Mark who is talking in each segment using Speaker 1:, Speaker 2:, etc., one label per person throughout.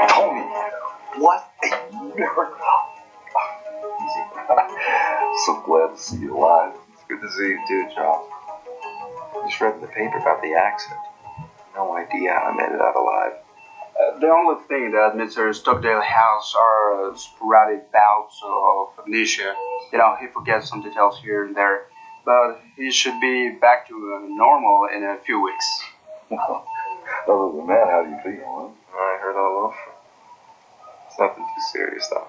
Speaker 1: Tony, what a miracle. Easy. So glad to see you alive.
Speaker 2: It's good to see you too, Charles. I just read in the paper about the accident. No idea how I made it out alive.
Speaker 3: The only thing that Mr. Stockdail has are sporadic bouts of amnesia. You know, he forgets some details here and there, but he should be back to normal in a few weeks.
Speaker 1: Well, other than that, how do you feel, huh?
Speaker 2: I heard all over. It's nothing too serious, though.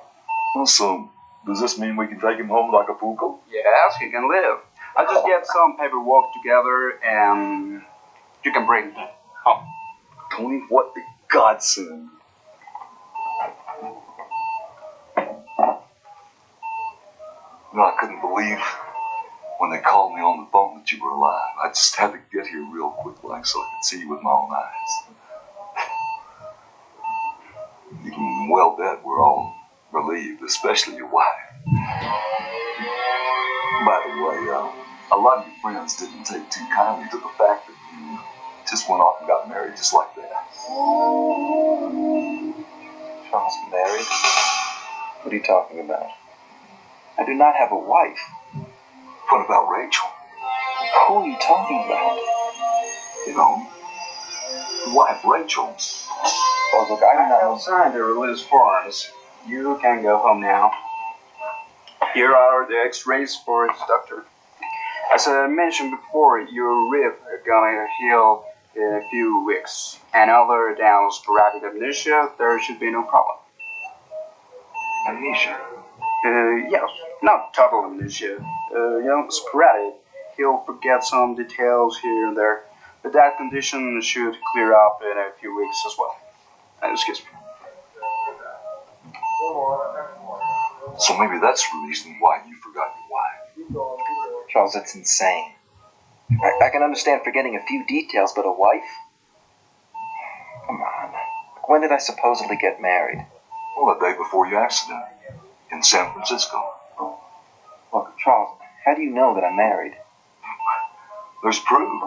Speaker 1: Well, so, does this mean we can take him home to Acapulco?
Speaker 3: Yes, he can live. I'll just get some paperwork together and you can bring him home.
Speaker 1: Tony, what a godsend. No, I couldn't believe when they called me on the phone that you were alive. I just had to get here real quick, like, so I could see you with my own eyes. You can well bet we're all relieved, especially your wife. By the way, a lot of your friends didn't take too kindly to the fact that you just went off and got married just like that.
Speaker 2: Charles, married? What are you talking about? I do not have a wife.
Speaker 1: What about Rachel?
Speaker 2: Who are you talking about?
Speaker 1: You know, your wife, Rachel.
Speaker 3: Oh, look, I have signed the release forms. You can go home now. Here are the x-rays for his doctor. As I mentioned before, your rib is gonna heal in a few weeks. And other than sporadic amnesia, there should be no problem.
Speaker 2: Amnesia?
Speaker 3: Yes, not total amnesia. Sporadic. He'll forget some details here and there. But that condition should clear up in a few weeks as well. Excuse me.
Speaker 1: So maybe that's the reason why you forgot your wife.
Speaker 2: Charles, that's insane. I can understand forgetting a few details, but a wife? Come on. When did I supposedly get married?
Speaker 1: Well, the day before your accident in San Francisco.
Speaker 2: Look, Charles, how do you know that I'm married?
Speaker 1: There's proof.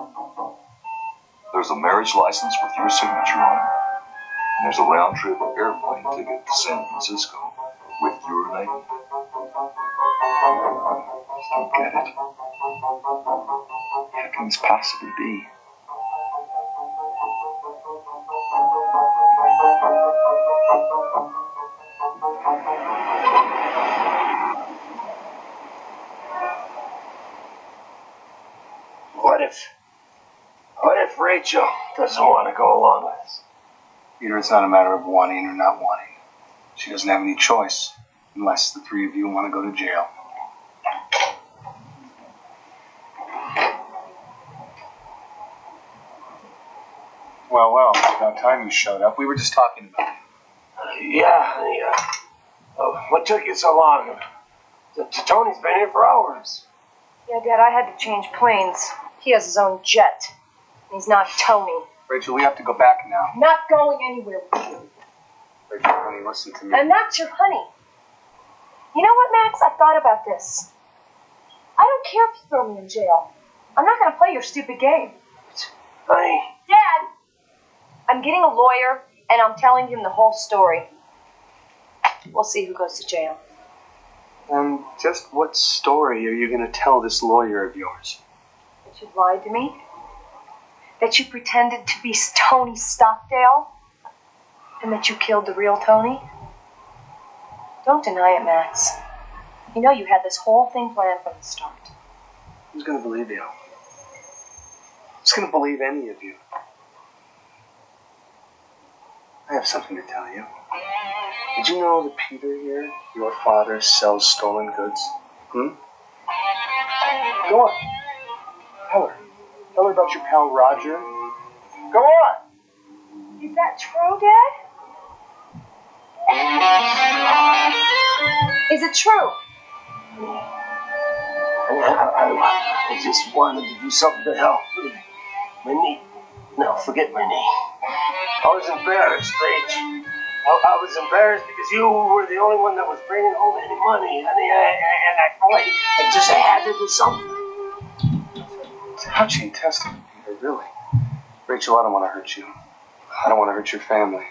Speaker 1: There's a marriage license with your signature on it. And there's a round-trip airplane ticket to San Francisco with your name.
Speaker 2: I just don't get it. How can this possibly be?
Speaker 4: What if Rachel doesn't want to go along with us?
Speaker 3: Peter, it's not a matter of wanting or not wanting. She doesn't have any choice unless the three of you want to go to jail. Well, about time you showed up. We were just talking about you.
Speaker 4: Yeah, what took you so long? Tony's been here for hours.
Speaker 5: Yeah, Dad, I had to change planes. He has his own jet. He's not Tony.
Speaker 3: Rachel, we have to go back now.
Speaker 5: Not going anywhere with you.
Speaker 3: Rachel, honey, listen to me.
Speaker 5: I'm not your honey. You know what, Max? I thought about this. I don't care if you throw me in jail. I'm not going to play your stupid game.
Speaker 4: Honey.
Speaker 5: Dad! I'm getting a lawyer, and I'm telling him the whole story. We'll see who goes to jail.
Speaker 3: Just what story are you going to tell this lawyer of yours?
Speaker 5: That you lied to me? That you pretended to be Tony Stockdail? And that you killed the real Tony? Don't deny it, Max. You know you had this whole thing planned from the start.
Speaker 3: Who's going to believe you? Who's going to believe any of you? I have something to tell you. Did you know that Peter here, your father, sells stolen goods? Go on. Tell her. Tell her about your pal Roger. Go on.
Speaker 5: Is that true, Dad? Is it true?
Speaker 4: I just wanted to do something to help. My knee. No, forget my knee. I was embarrassed, Rach. I was embarrassed because you were the only one that was bringing home any money, honey, and I felt like I just had to do something.
Speaker 3: Touching testimony, Peter, really. Rachel, I don't want to hurt you. I don't want to hurt your family.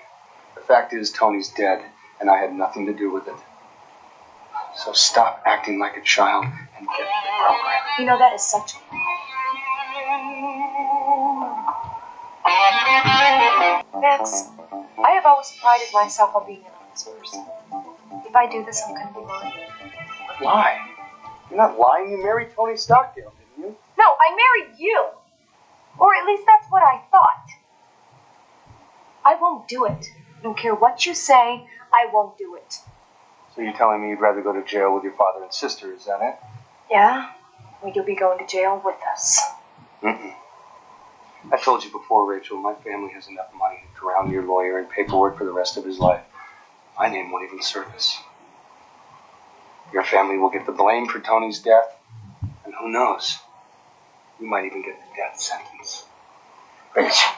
Speaker 3: The fact is, Tony's dead, and I had nothing to do with it. So stop acting like a child and get with the program.
Speaker 5: You know, that is such a Max, I have always prided myself on being an honest person. If I do this, I'm going to be lying.
Speaker 3: Lie? You're not lying. You married Tony Stockdail, didn't you?
Speaker 5: No, I married you. Or at least that's what I thought. I won't do it. I don't care what you say, I won't do it.
Speaker 3: So you're telling me you'd rather go to jail with your father and sister, is that it?
Speaker 5: Yeah? Well, you'll be going to jail with us.
Speaker 3: Mm-mm. I told you before, Rachel, my family has enough money to drown your lawyer in paperwork for the rest of his life. My name won't even surface. Your family will get the blame for Tony's death, and who knows, you might even get the death sentence.
Speaker 4: Rach.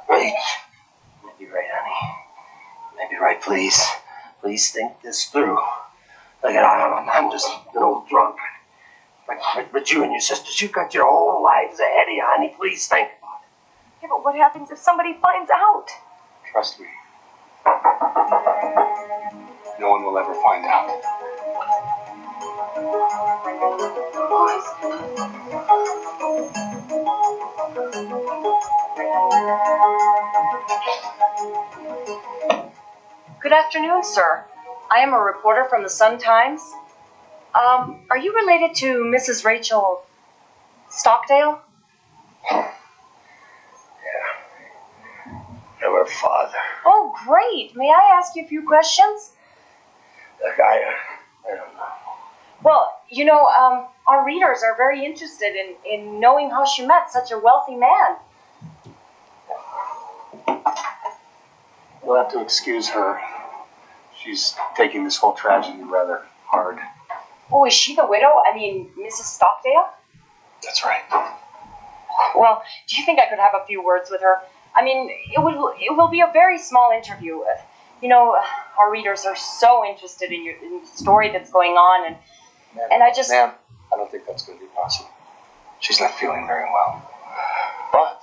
Speaker 4: Maybe right, honey. Maybe right, please. Please think this through. Look, I'm just an old drunk. But you and your sisters, you've got your whole lives ahead of you, honey. Please think about it.
Speaker 5: Yeah, but what happens if somebody finds out?
Speaker 3: Trust me. No one will ever find out.
Speaker 5: Good afternoon, sir. I am a reporter from the Sun-Times. Are you related to Mrs. Rachel Stockdail?
Speaker 4: Yeah. I'm her father.
Speaker 5: Oh, great. May I ask you a few questions?
Speaker 4: Look, I don't know.
Speaker 5: Well, you know, our readers are very interested in knowing how she met such a wealthy man.
Speaker 3: You'll have to excuse her. She's taking this whole tragedy rather hard.
Speaker 5: Oh, is she the widow? I mean, Mrs. Stockdail?
Speaker 3: That's right.
Speaker 5: Well, do you think I could have a few words with her? I mean, it will be a very small interview. You know, our readers are so interested in the story that's going on, and I just...
Speaker 3: Ma'am, I don't think that's going to be possible. She's not feeling very well. But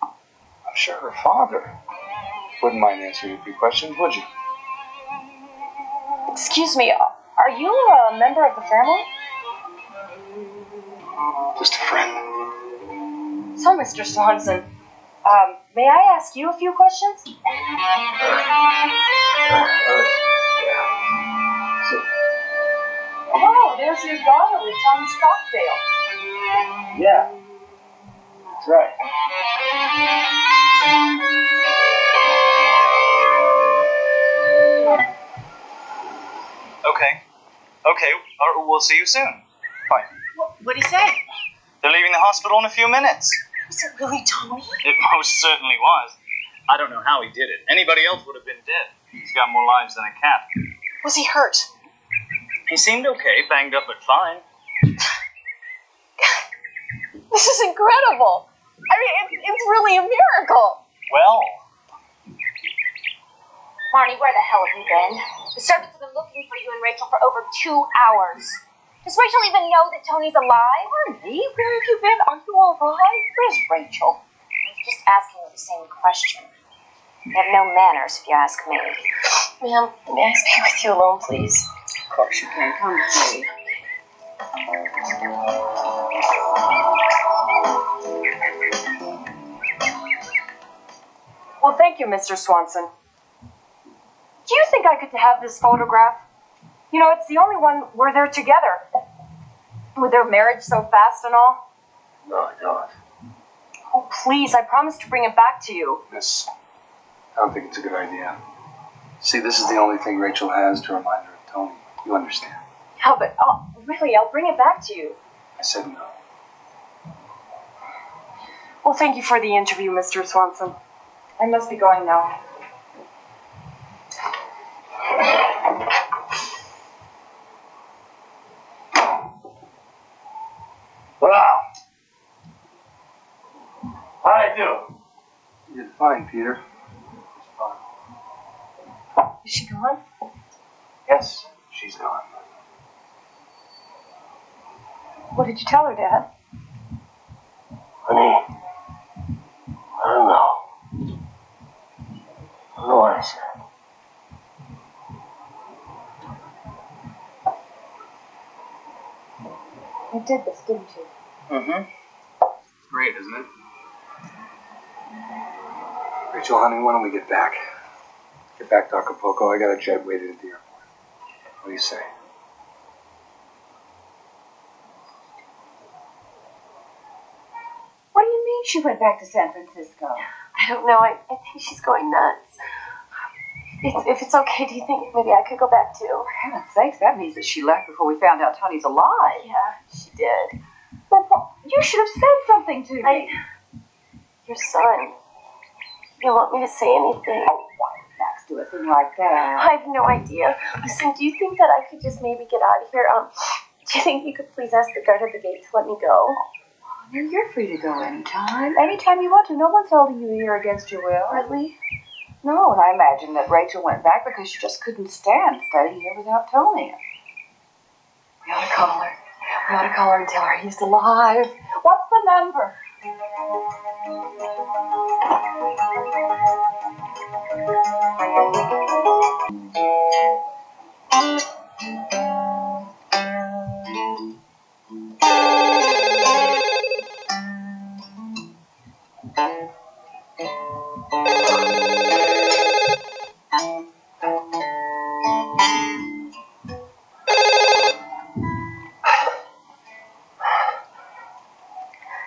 Speaker 3: I'm sure her father wouldn't mind answering a few questions, would you?
Speaker 5: Excuse me, are you a member of the family?
Speaker 3: Just a friend.
Speaker 5: So, Mr. Swanson, may I ask you a few questions? Oh, there's your daughter with Tony Stockdail.
Speaker 3: Yeah, that's right.
Speaker 6: Okay, we'll see you soon. Bye.
Speaker 5: What'd he say?
Speaker 6: They're leaving the hospital in a few minutes.
Speaker 5: Was it really Tony?
Speaker 6: It most certainly was. I don't know how he did it. Anybody else would have been dead. He's got more lives than a cat.
Speaker 5: Was he hurt?
Speaker 6: He seemed okay, banged up but fine.
Speaker 5: This is incredible. I mean, it's really a miracle.
Speaker 6: Well,
Speaker 7: Marnie, where the hell have you been? The servants have been looking for you and Rachel for over 2 hours. Does Rachel even know that Tony's alive?
Speaker 5: Marnie, where have you been? Are you all right? Where's Rachel?
Speaker 7: I was just asking you the same question. You have no manners, if you ask me.
Speaker 5: Ma'am, may I speak with you alone, please?
Speaker 8: Of course you can. Come with me.
Speaker 5: Well, thank you, Mr. Swanson. Do you think I could have this photograph? You know, it's the only one where they're together. With their marriage so fast and all.
Speaker 4: No, I don't.
Speaker 5: Oh, please, I promise to bring it back to you.
Speaker 3: Miss, I don't think it's a good idea. See, this is the only thing Rachel has to remind her of Tony. You understand?
Speaker 5: Yeah, but really, I'll bring it back to you.
Speaker 3: I said no.
Speaker 5: Well, thank you for the interview, Mr. Swanson. I must be going now.
Speaker 4: Wow. How'd I do?
Speaker 3: You did fine, Peter.
Speaker 5: Is she gone?
Speaker 3: Yes, she's gone.
Speaker 5: What did you tell her, Dad?
Speaker 4: Honey, I don't know. What is it?
Speaker 5: You did this, didn't you?
Speaker 2: Mm-hmm.
Speaker 3: Great, isn't it?
Speaker 9: Rachel, honey, why don't we get back? Get back to Acapulco. I got a jet waiting at the airport. What do you say?
Speaker 8: What do you mean she went back to San Francisco?
Speaker 5: I don't know. I think she's going nuts. If it's okay, do you think maybe I could go back too?
Speaker 8: For heaven's sakes, that means that she left before we found out Tony's alive.
Speaker 5: Yeah, she did.
Speaker 8: Well, you should have said something to me.
Speaker 5: Your son. You don't want me to say anything.
Speaker 8: Oh, why would Max do a thing like that?
Speaker 5: I have no idea. Listen, do you think that I could just maybe get out of here? Do you think you could please ask the guard at the gate to let me go?
Speaker 8: Honey, you're free to go anytime. Anytime you want to. No one's holding you here against your will.
Speaker 5: Really?
Speaker 8: No, and I imagine that Rachel went back because she just couldn't stand staying here without Tony. We ought to call her. We ought to call her and tell her he's alive. What's the number?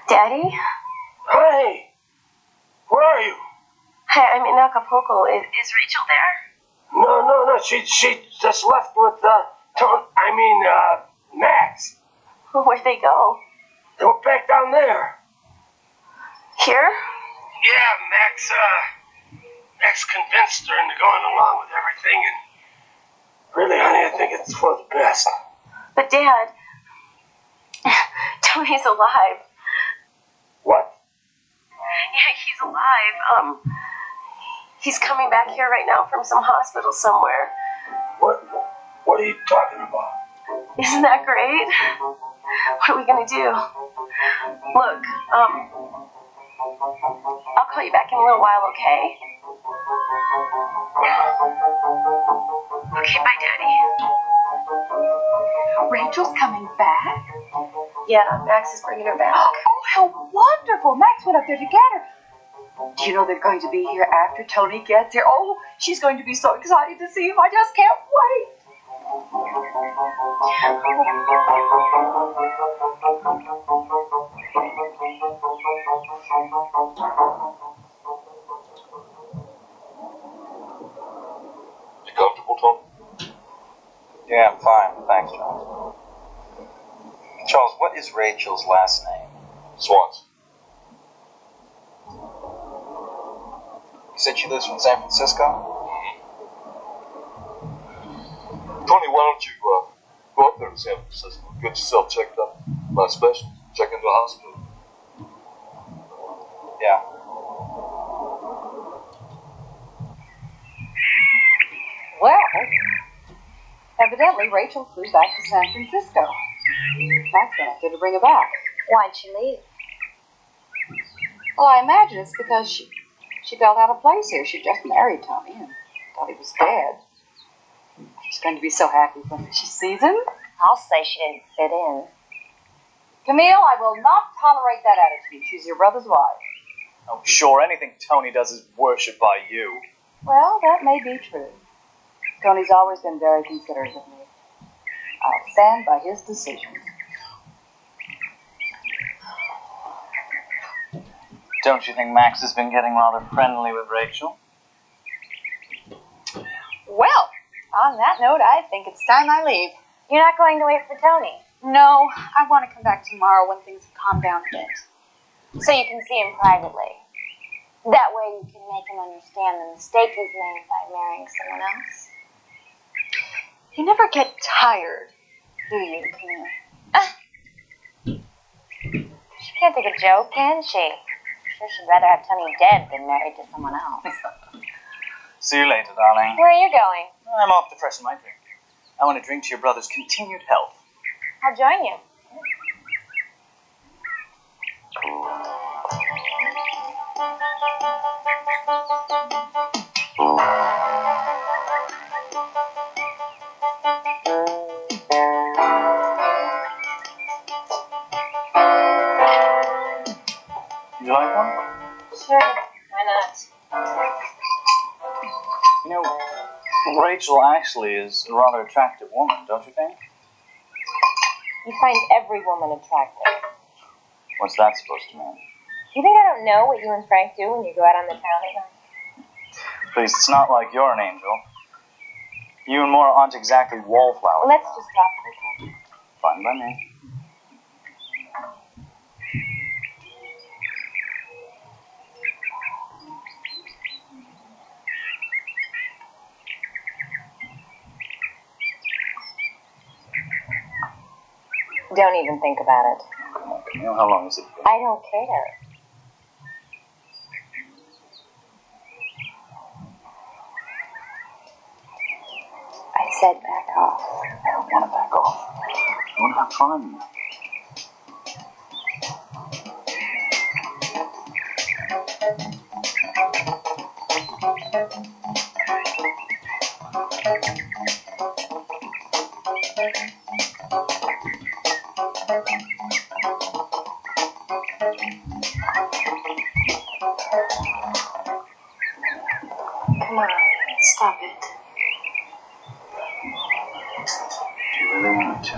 Speaker 5: Daddy?
Speaker 4: Hey! Where are you?
Speaker 5: Hi, I'm in Acapulco. Is Rachel there?
Speaker 4: No. She just left with, Max.
Speaker 5: Where'd they go?
Speaker 4: They were back down there.
Speaker 5: Here?
Speaker 4: Yeah, Max convinced her into going along with everything, and really, honey, I think it's for the best.
Speaker 5: But Dad, Tony's alive.
Speaker 4: What?
Speaker 5: Yeah, he's alive. He's coming back here right now from some hospital somewhere.
Speaker 4: What are you talking about?
Speaker 5: Isn't that great? What are we gonna do? Look, I'll call you back in a little while, okay? Okay, bye, Daddy.
Speaker 8: Rachel's coming back?
Speaker 5: Yeah, Max is bringing her back.
Speaker 8: Oh, how wonderful! Max went up there to get her. Do you know they're going to be here after Tony gets here? Oh, she's going to be so excited to see him. I just can't wait.
Speaker 1: You comfortable, Tony?
Speaker 2: Yeah, I'm fine. Thanks, Charles. Charles, what is Rachel's last name?
Speaker 1: Swanson.
Speaker 2: You said she lives in San Francisco?
Speaker 1: Tony, why don't you go up there to San Francisco, get yourself checked up by a specialist, check into the hospital.
Speaker 2: Yeah.
Speaker 8: Well, evidently Rachel flew back to San Francisco. Max went up there to bring her back.
Speaker 7: Why'd she leave?
Speaker 8: Well, I imagine it's because she felt out of place here. She just married Tony and thought he was dead. She's going to be so happy when she sees him.
Speaker 7: I'll say she didn't fit in.
Speaker 8: Camille, I will not tolerate that attitude. She's your brother's wife.
Speaker 6: Oh, sure, anything Tony does is worshipped by you.
Speaker 8: Well, that may be true. Tony's always been very considerate of me. I'll stand by his decisions.
Speaker 6: Don't you think Max has been getting rather friendly with Rachel?
Speaker 10: Well, on that note, I think it's time I leave.
Speaker 7: You're not going to wait for Tony,
Speaker 10: No, I want to come back tomorrow when things have calmed down a bit.
Speaker 7: so you can see him privately. That way you can make him understand the mistake he's made by marrying someone else.
Speaker 10: You never get tired, do you, Camille?
Speaker 7: She can't take a joke, can she? Sure she'd rather have Tony dead than married to someone else.
Speaker 6: See you later, darling.
Speaker 7: Where are you going?
Speaker 6: I'm off to freshen my drink. I want to drink to your brother's continued health.
Speaker 7: I'll join you.
Speaker 6: You know, Rachel actually is a rather attractive woman, don't you think?
Speaker 7: You find every woman attractive.
Speaker 6: What's that supposed to mean?
Speaker 7: You think I don't know what you and Frank do when you go out on the town at night?
Speaker 6: Please, it's not like you're an angel. You and Maura aren't exactly wallflowers.
Speaker 7: Let's just stop for a second.
Speaker 6: Fine by me.
Speaker 7: Don't even think about it.
Speaker 6: Come on, Camille, how long has it been?
Speaker 7: I don't care. I said back off.
Speaker 6: I don't want to back off. I want to have fun.
Speaker 5: Come on, stop it.
Speaker 6: Do you really want to?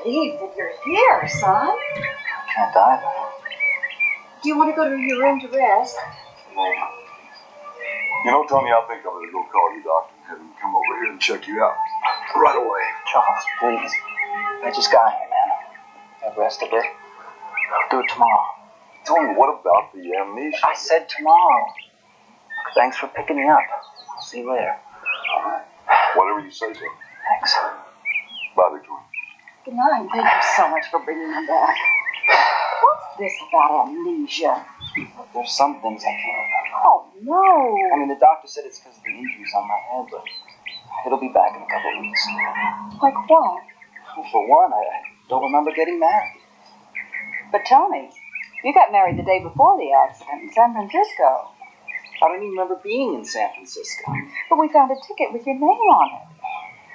Speaker 8: Believe that you're here, son.
Speaker 6: Can't either.
Speaker 8: Do you want to go to your room to rest?
Speaker 1: You know, Tony, I think I'm going to go call your doctor and have him come over here and check you out right away.
Speaker 6: Charles, please. I just got here, man. I've rested a bit. I'll do it tomorrow.
Speaker 1: Tony, what about the amnesia?
Speaker 6: I said tomorrow. Thanks for picking me up. I'll see you later.
Speaker 1: Whatever you say, Tony.
Speaker 6: Thanks.
Speaker 1: Bye, Victoria.
Speaker 8: Good night. Thank you so much for bringing him back. What's this about amnesia?
Speaker 6: There's some things I can't remember.
Speaker 8: Oh, no.
Speaker 6: I mean, the doctor said it's because of the injuries on my head, but it'll be back in a couple of weeks.
Speaker 8: Like what?
Speaker 6: Well, for one, I don't remember getting married.
Speaker 8: But Tony, you got married the day before the accident in San Francisco.
Speaker 6: I don't even remember being in San Francisco.
Speaker 8: But we found a ticket with your name on it.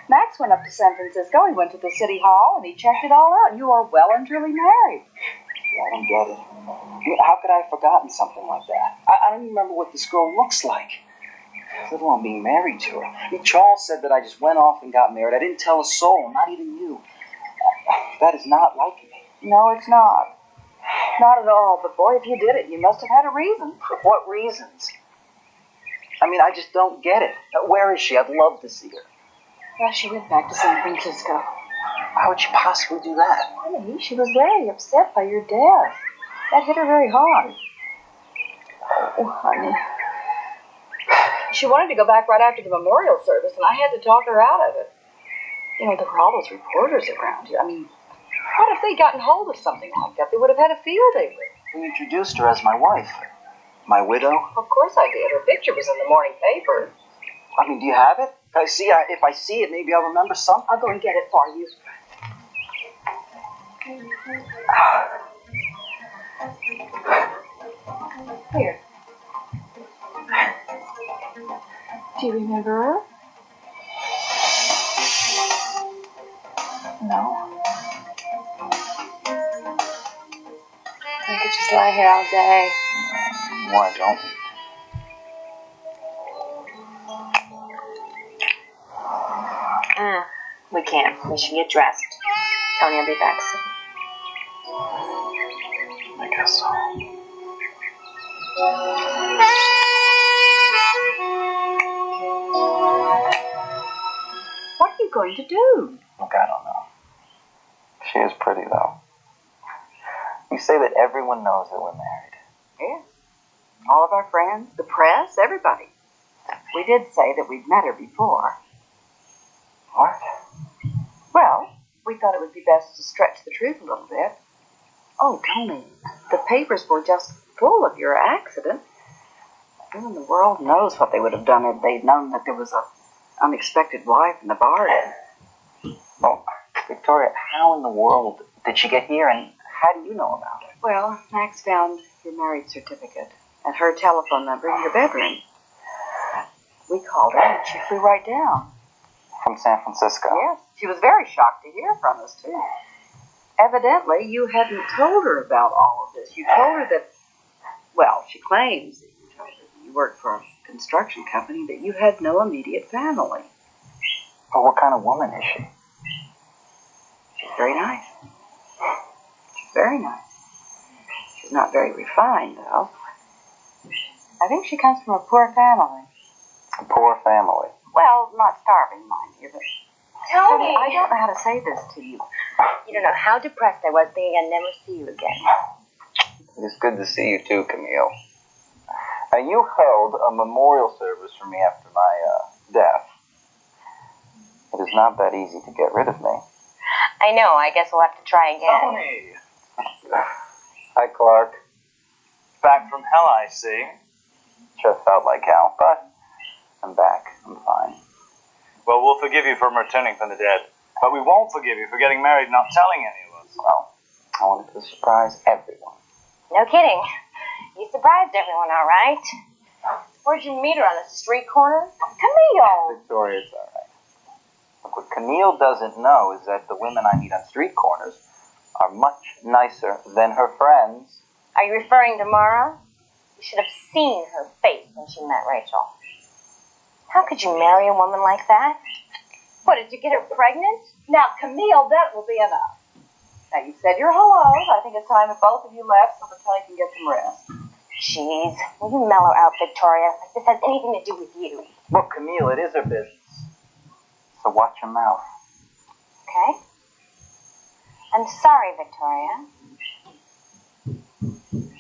Speaker 8: Max went up to San Francisco, he went to the city hall, and he checked it all out. You are well and truly married.
Speaker 6: Yeah, I don't get it. I mean, how could I have forgotten something like that? I don't even remember what this girl looks like, let alone being married to her. I mean, Charles said that I just went off and got married. I didn't tell a soul, not even you. That is not like me.
Speaker 8: No, it's not. Not at all. But boy, if you did it, you must have had a reason.
Speaker 6: What reasons? I mean, I just don't get it. Where is she? I'd love to see her.
Speaker 8: Well, she went back to San Francisco.
Speaker 6: Why would she possibly do that?
Speaker 8: Honey, she was very upset by your death. That hit her very hard. Oh, honey. She wanted to go back right after the memorial service, and I had to talk her out of it. You know, there were all those reporters around here. I mean, what if they'd gotten hold of something like that? They would have had a field day with her.
Speaker 6: You introduced her as my wife. My widow?
Speaker 8: Of course I did. Her picture was in the morning paper.
Speaker 6: I mean, do you have it? If I see it, maybe I'll remember something.
Speaker 8: I'll go and get it for you. Here. Do you remember her? No.
Speaker 5: I could just lie here all day.
Speaker 6: Why don't we?
Speaker 5: We can't. We should get dressed. Tony will be back soon.
Speaker 6: I guess so.
Speaker 8: going to do?
Speaker 6: Look, I don't know. She is pretty, though. You say that everyone knows that we're married.
Speaker 8: Yes. All of our friends, the press, everybody. We did say that we'd met her before.
Speaker 6: What?
Speaker 8: Well, we thought it would be best to stretch the truth a little bit. Oh, Tony, the papers were just full of your accident. Who in the world knows what they would have done if they'd known that there was an unexpected wife in the bargain?
Speaker 6: Well, Victoria, how in the world did she get here, and how do you know about it?
Speaker 8: Well, Max found your marriage certificate and her telephone number in your bedroom. We called her and she flew right down.
Speaker 6: From San Francisco?
Speaker 8: Yes, she was very shocked to hear from us, too. Evidently, you hadn't told her about all of this. You told her that, well, she claims that you told her that you worked for a construction company, but you had no immediate family.
Speaker 6: Well, what kind of woman is she?
Speaker 8: She's very nice. She's very nice. She's not very refined, though. I think she comes from a poor family.
Speaker 6: A poor family?
Speaker 8: Well, not starving, mind you, but...
Speaker 7: Tony!
Speaker 8: I don't know how to say this to you.
Speaker 7: You don't know how depressed I was thinking I'd never see you again.
Speaker 6: It's good to see you too, Camille. Now, you held a memorial service for me after my death. It is not that easy to get rid of me.
Speaker 7: I know, I guess we'll have to try again.
Speaker 11: Tony!
Speaker 6: Hi, Clark.
Speaker 11: Back from hell, I see.
Speaker 6: Sure felt like hell, but I'm back. I'm fine.
Speaker 11: Well, we'll forgive you for returning from the dead, but we won't forgive you for getting married and not telling any of us.
Speaker 6: Well, I wanted to surprise everyone.
Speaker 7: No kidding. You surprised everyone, all right. Where'd you meet her, on a street corner? Camille!
Speaker 6: Victoria, it's all right. Look, what Camille doesn't know is that the women I meet on street corners are much nicer than her friends.
Speaker 7: Are you referring to Mara? You should have seen her face when she met Rachel. How could you marry a woman like that? What, did you get her pregnant?
Speaker 8: Now, Camille, that will be enough. Now, you've said your hellos. I think it's time that both of you left so that Tony can get some rest.
Speaker 7: Jeez, will you mellow out, Victoria? Like this has anything to do with you.
Speaker 6: Look, Camille, it is her business. So watch your mouth.
Speaker 7: Okay? I'm sorry, Victoria.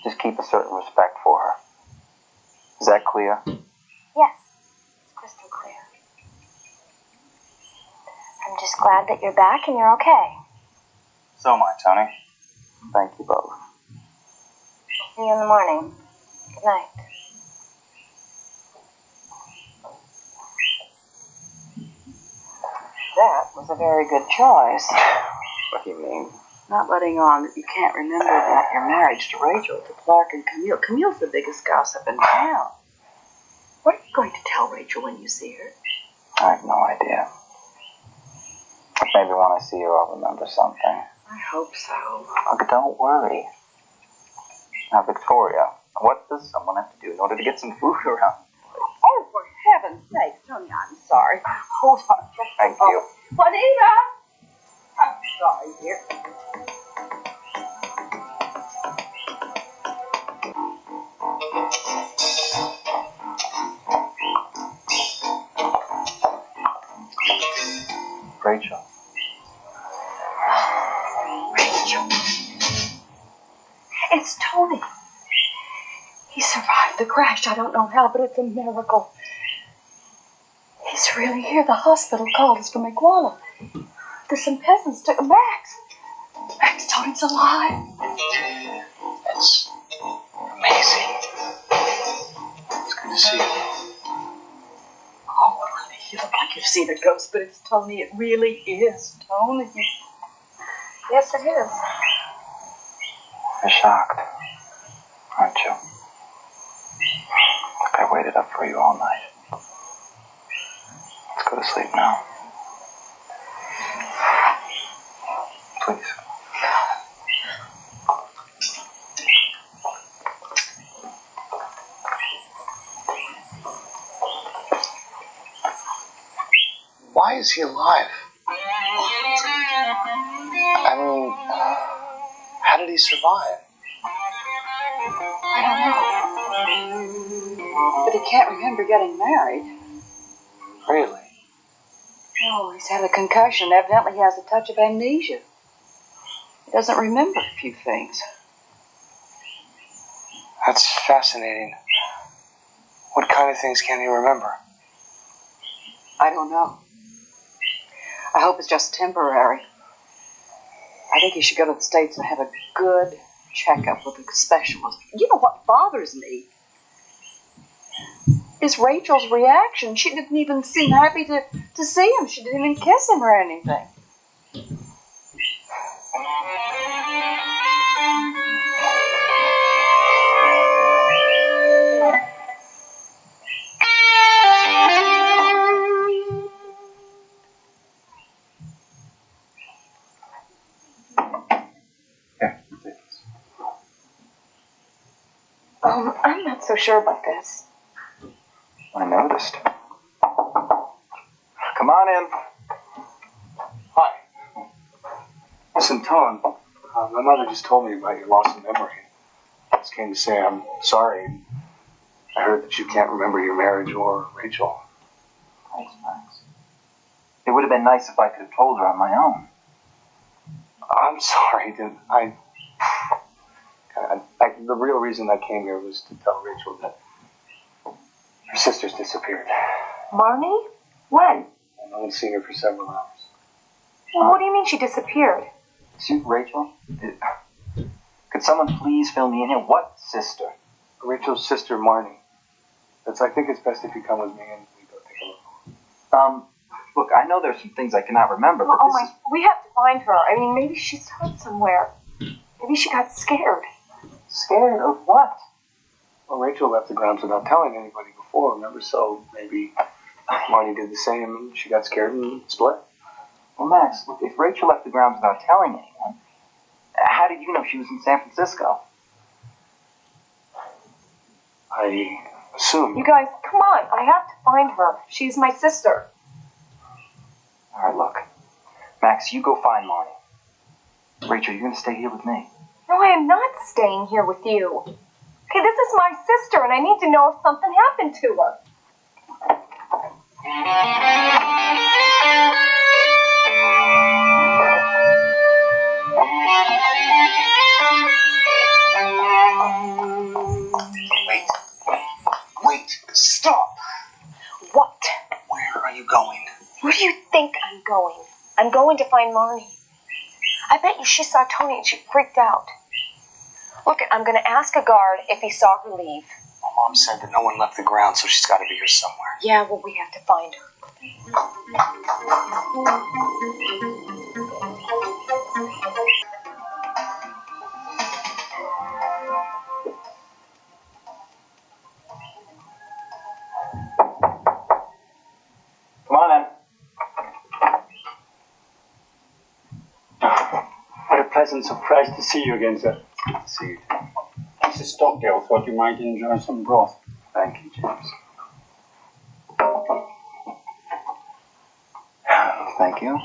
Speaker 6: Just keep a certain respect for her. Is that clear?
Speaker 7: Yes, it's crystal clear. I'm just glad that you're back and you're okay.
Speaker 11: So am I, Tony.
Speaker 6: Thank you both.
Speaker 7: I'll see you in the morning. Good night.
Speaker 8: That was a very good choice.
Speaker 6: What do you mean?
Speaker 8: Not letting on that you can't remember about your marriage to Rachel, to Clark and Camille. Camille's the biggest gossip in town. What are you going to tell Rachel when you see her?
Speaker 6: I have no idea. Maybe when I see her, I'll remember something.
Speaker 8: I hope so.
Speaker 6: Look, don't worry. Now, Victoria, what does someone have to do in order to get some food around?
Speaker 8: Oh, for heaven's sake, Tony, I'm sorry. Hold on.
Speaker 6: Thank you.
Speaker 8: Juanita! I'm sorry, dear.
Speaker 6: Rachel.
Speaker 8: Rachel. It's Tony. He survived the crash. I don't know how, but it's a miracle. He's really here. The hospital called us from Iguala. There's some peasants took Max. Max, Tony's alive.
Speaker 9: That's amazing. It's good to see you.
Speaker 8: Oh, honey, you look like you've seen a ghost, but it's Tony. It really is Tony. Yes, it is.
Speaker 6: You're shocked, aren't you? Look, I waited up for you all night. Let's go to sleep now. Please.
Speaker 9: Why is he alive? I mean, how did he survive?
Speaker 8: I don't know. But he can't remember getting married.
Speaker 9: Really?
Speaker 8: Oh, he's had a concussion. Evidently he has a touch of amnesia. He doesn't remember a few things.
Speaker 9: That's fascinating. What kind of things can he remember?
Speaker 8: I don't know. I hope it's just temporary. I think he should go to the States and have a good checkup with a specialist. You know what bothers me? Is Rachel's reaction. She didn't even seem happy to see him. She didn't even kiss him or anything.
Speaker 5: I'm not so sure about this.
Speaker 2: I noticed. Come on in.
Speaker 9: Hi. Listen, Tom, my mother just told me about your loss of memory. I just came to say I'm sorry. I heard that you can't remember your marriage or Rachel.
Speaker 2: Thanks, Max. It would have been nice if I could have told her on my own.
Speaker 9: I'm sorry, the real reason I came here was to tell Rachel that her sister's disappeared.
Speaker 5: Marnie? When?
Speaker 9: I haven't seen her for several hours.
Speaker 5: Well, what do you mean she disappeared?
Speaker 2: Suit Rachel? Could someone please fill me in here? What sister?
Speaker 9: Rachel's sister, Marnie. I think it's best if you come with me and we go take a look.
Speaker 2: Look, I know there's some things I cannot remember, but
Speaker 5: we have to find her. I mean, maybe she's hurt somewhere. Maybe she got scared.
Speaker 2: Scared of what?
Speaker 9: Well, Rachel left the grounds without telling anybody before, remember? So maybe Marnie did the same and she got scared and split.
Speaker 2: Well, Max, look, if Rachel left the grounds without telling anyone, how did you know she was in San Francisco?
Speaker 9: I assume.
Speaker 5: You guys, come on. I have to find her. She's my sister.
Speaker 2: All right, look. Max, you go find Marnie. Rachel, you're going to stay here with me.
Speaker 5: No, I am not staying here with you. Okay, this is my sister, and I need to know if something happened to her.
Speaker 9: Wait! Stop!
Speaker 5: What?
Speaker 9: Where are you going?
Speaker 5: Where do you think I'm going? I'm going to find Marnie. I bet you she saw Tony and she freaked out. Look, I'm going to ask a guard if he saw her leave.
Speaker 9: My mom said that no one left the ground, so she's got to be here somewhere.
Speaker 5: Yeah, well, we have to find her.
Speaker 2: Come on in.
Speaker 3: What a pleasant surprise to see you again, sir.
Speaker 2: Good to see you, James.
Speaker 3: Mrs. Stockdail thought you might enjoy some broth.
Speaker 2: Thank you, James. Thank you.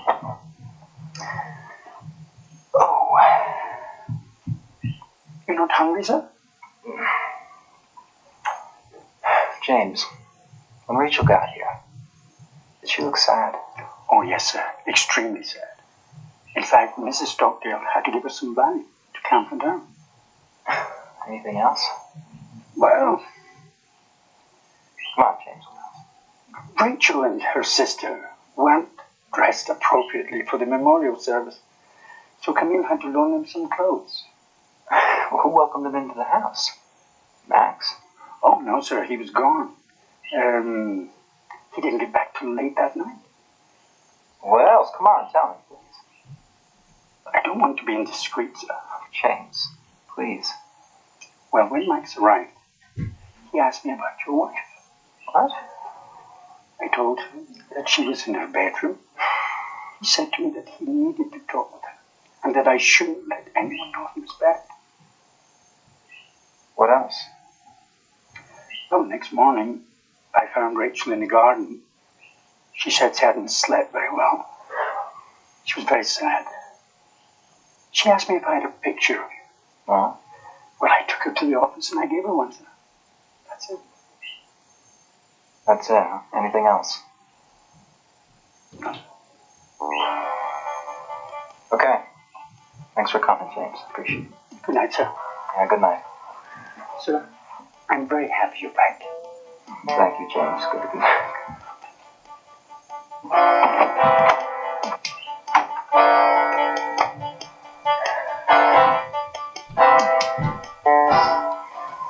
Speaker 2: Oh.
Speaker 3: You're not hungry, sir?
Speaker 2: James, when Rachel got here, did she look sad?
Speaker 3: Oh, yes, sir. Extremely sad. In fact, Mrs. Stockdail had to give her some money to calm her down.
Speaker 2: Anything else?
Speaker 3: Well,
Speaker 2: come on, James.
Speaker 3: Rachel and her sister weren't dressed appropriately for the memorial service, so Camille had to loan them some clothes.
Speaker 2: Well, who welcomed them into the house? Max?
Speaker 3: Oh, no, sir. He was gone. He didn't get back till late that night.
Speaker 2: What else? Come on, tell me, please.
Speaker 3: I don't want to be indiscreet, sir.
Speaker 2: James, please.
Speaker 3: Well, when Max arrived, he asked me about your wife.
Speaker 2: What?
Speaker 3: I told him that she was in her bedroom. He said to me that he needed to talk with her, and that I shouldn't let anyone know he was back.
Speaker 2: What else?
Speaker 3: Well, next morning, I found Rachel in the garden. She said she hadn't slept very well. She was very sad. She asked me if I had a picture of you.
Speaker 2: Oh?
Speaker 3: Well, I took her to the office and I gave her one, sir. That's it.
Speaker 2: That's it, huh? Anything else? Okay. Thanks for coming, James. Appreciate it.
Speaker 9: Good night, sir.
Speaker 2: Yeah, good night.
Speaker 9: Sir, I'm very happy you're back.
Speaker 2: Thank you, James. Good to be back.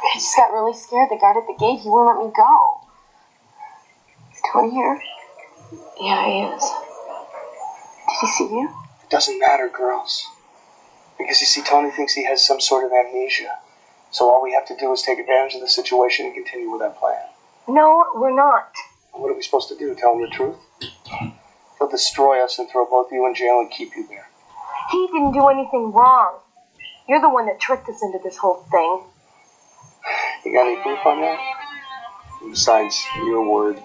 Speaker 10: I just got really scared. The guard at the gate, he won't let me go. Is Tony here? Yeah, he is. Did he see you?
Speaker 9: It doesn't matter, girls. Because you see, Tony thinks he has some sort of amnesia. So all we have to do is take advantage of the situation and continue with our plan.
Speaker 5: No, we're not.
Speaker 9: What are we supposed to do? Tell him the truth? He'll destroy us and throw both of you in jail and keep you there.
Speaker 5: He didn't do anything wrong. You're the one that tricked us into this whole thing.
Speaker 9: You got any proof on that? Besides your word,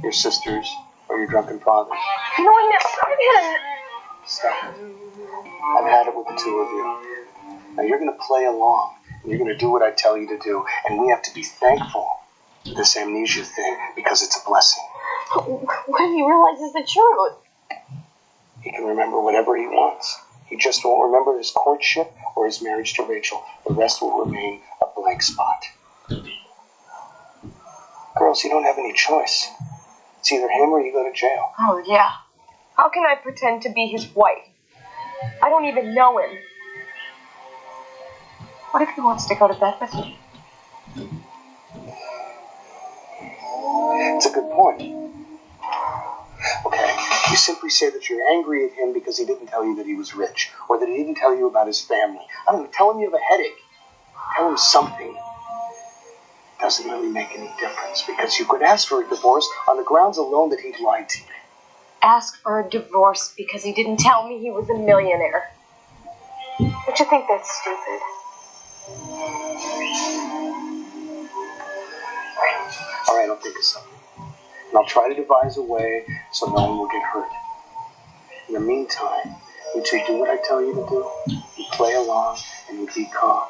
Speaker 9: your sister's, or your drunken father's?
Speaker 5: You know, I've had
Speaker 9: Stop it. I've had it with the two of you. Now you're going to play along, and you're going to do what I tell you to do, and we have to be thankful for this amnesia thing because it's a blessing.
Speaker 10: What if he realizes the truth?
Speaker 9: He can remember whatever he wants. He just won't remember his courtship or his marriage to Rachel. The rest will remain a blank spot. Girls, you don't have any choice. It's either him or you go to jail.
Speaker 10: Oh, yeah.
Speaker 5: How can I pretend to be his wife? I don't even know him. What if he wants to go to bed with me?
Speaker 9: It's a good point. Okay, you simply say that you're angry at him because he didn't tell you that he was rich, or that he didn't tell you about his family. I don't know, tell him you have a headache. Tell him something. Doesn't really make any difference, because you could ask for a divorce on the grounds alone that he lied to you.
Speaker 5: Ask for a divorce because he didn't tell me he was a millionaire. Don't you think that's stupid?
Speaker 9: All right, I'll think of something. And I'll try to devise a way so no one will get hurt. In the meantime, you two do what I tell you to do. You play along and you be calm.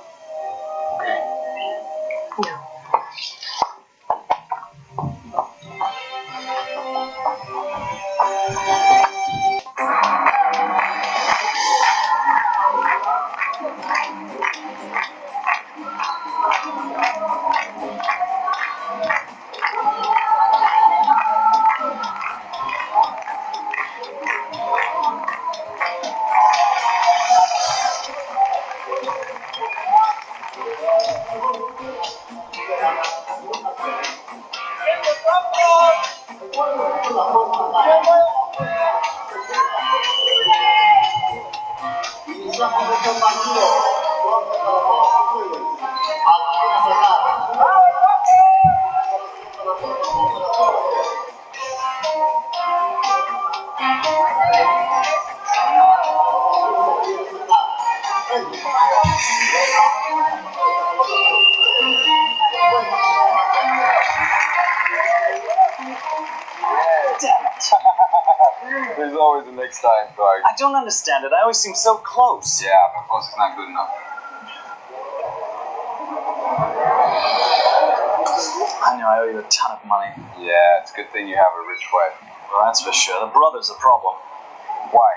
Speaker 9: Okay?
Speaker 5: No.
Speaker 12: There's always a next time, Clark.
Speaker 11: I don't understand it. I always seem so close.
Speaker 12: Yeah, but close is not good enough.
Speaker 11: I know I owe you a ton of money.
Speaker 12: Yeah, it's a good thing you have a rich wife.
Speaker 11: Well, that's for sure. The brother's the problem.
Speaker 12: Why?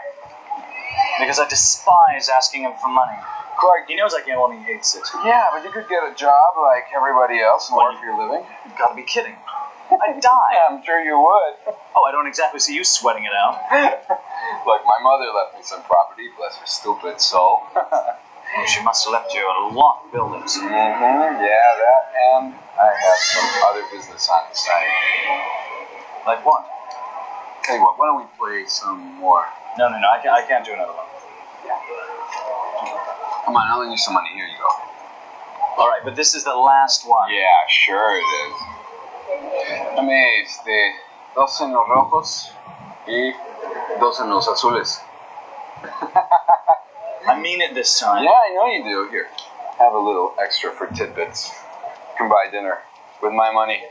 Speaker 11: Because I despise asking him for money. Clark, he knows I can't, he hates it.
Speaker 12: Yeah, but you could get a job like everybody else and work for your living.
Speaker 11: You've got to be kidding. I'd die.
Speaker 12: Yeah, I'm sure you would.
Speaker 11: Oh, I don't exactly see you sweating it out.
Speaker 12: Look, my mother left me some property, bless her stupid soul.
Speaker 11: Well, she must have left you a lot of buildings.
Speaker 12: Mm-hmm, yeah, that, and I have some other business on the side.
Speaker 11: Like what?
Speaker 12: Tell you what, why don't we play some more?
Speaker 11: No, I can't do another one.
Speaker 12: Come on, I'll lend you some money. Here you go.
Speaker 11: All right, but this is the last one.
Speaker 12: Yeah, sure it is. Dame, 2 en los rojos y 2 en los azules.
Speaker 11: I mean it this time.
Speaker 12: Yeah, I know you do. Here, have a little extra for tidbits. You can buy dinner with my money.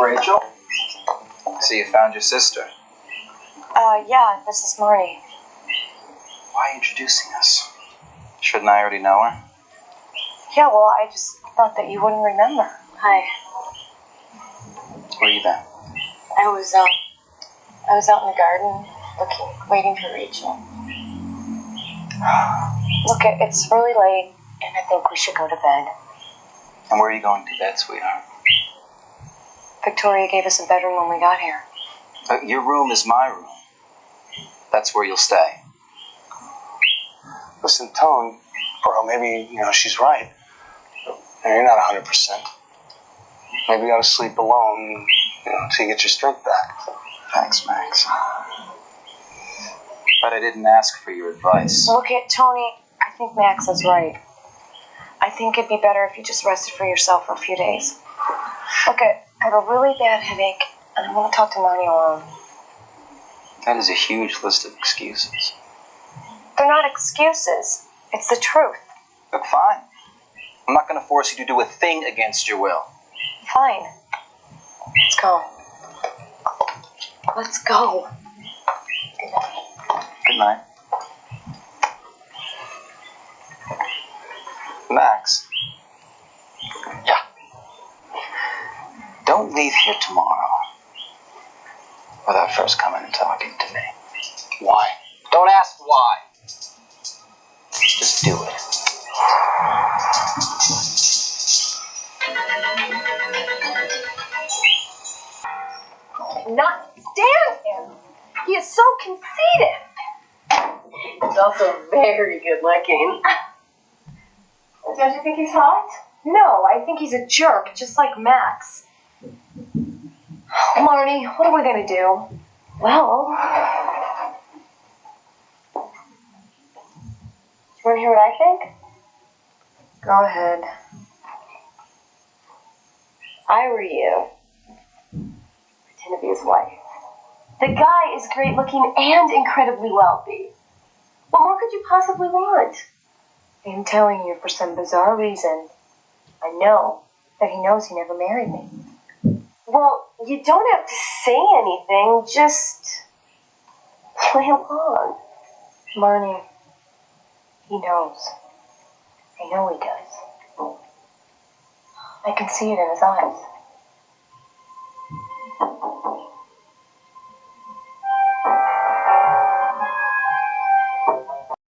Speaker 2: Rachel? So you found your sister.
Speaker 5: Yeah, this is Marnie.
Speaker 2: Why are you introducing us? Shouldn't I already know her?
Speaker 5: Yeah, well, I just thought that you wouldn't remember.
Speaker 10: Hi.
Speaker 2: Where you been?
Speaker 10: I was out in the garden, waiting for Rachel.
Speaker 5: Look, it's really late, and I think we should go to bed.
Speaker 2: And where are you going to bed, sweetheart?
Speaker 5: Victoria gave us a bedroom when we got here.
Speaker 2: Your room is my room. That's where you'll stay.
Speaker 9: Listen, Tone, bro, maybe, she's right. And you're not 100%. Maybe you ought to sleep alone, until you get your strength back.
Speaker 2: Thanks, Max. But I didn't ask for your advice.
Speaker 5: Look, Tony, I think Max is right. I think it'd be better if you just rested for yourself for a few days. Look, I have a really bad headache, and I want to talk to Marnie alone.
Speaker 2: That is a huge list of excuses.
Speaker 5: They're not excuses. It's the truth.
Speaker 2: Look, fine. I'm not going to force you to do a thing against your will.
Speaker 5: Fine. Let's go. Let's go.
Speaker 2: Good night. Max.
Speaker 9: Yeah.
Speaker 2: Don't leave here tomorrow without first coming and talking to me.
Speaker 9: Why?
Speaker 2: Don't ask why. Just do it.
Speaker 5: Not stand him. He is so conceited.
Speaker 10: He's also very good looking.
Speaker 5: Don't you think he's hot? No, I think he's a jerk, just like Max. Marnie, what are we gonna do? Well, you wanna hear what I think? Go ahead. I were you, pretend to be his wife. The guy is great looking and incredibly wealthy. What more could you possibly want? I'm telling you, for some bizarre reason, I know that he knows he never married me. Well, you don't have to say anything, just play along. Marnie, he knows. I know he does. I can see it in his eyes.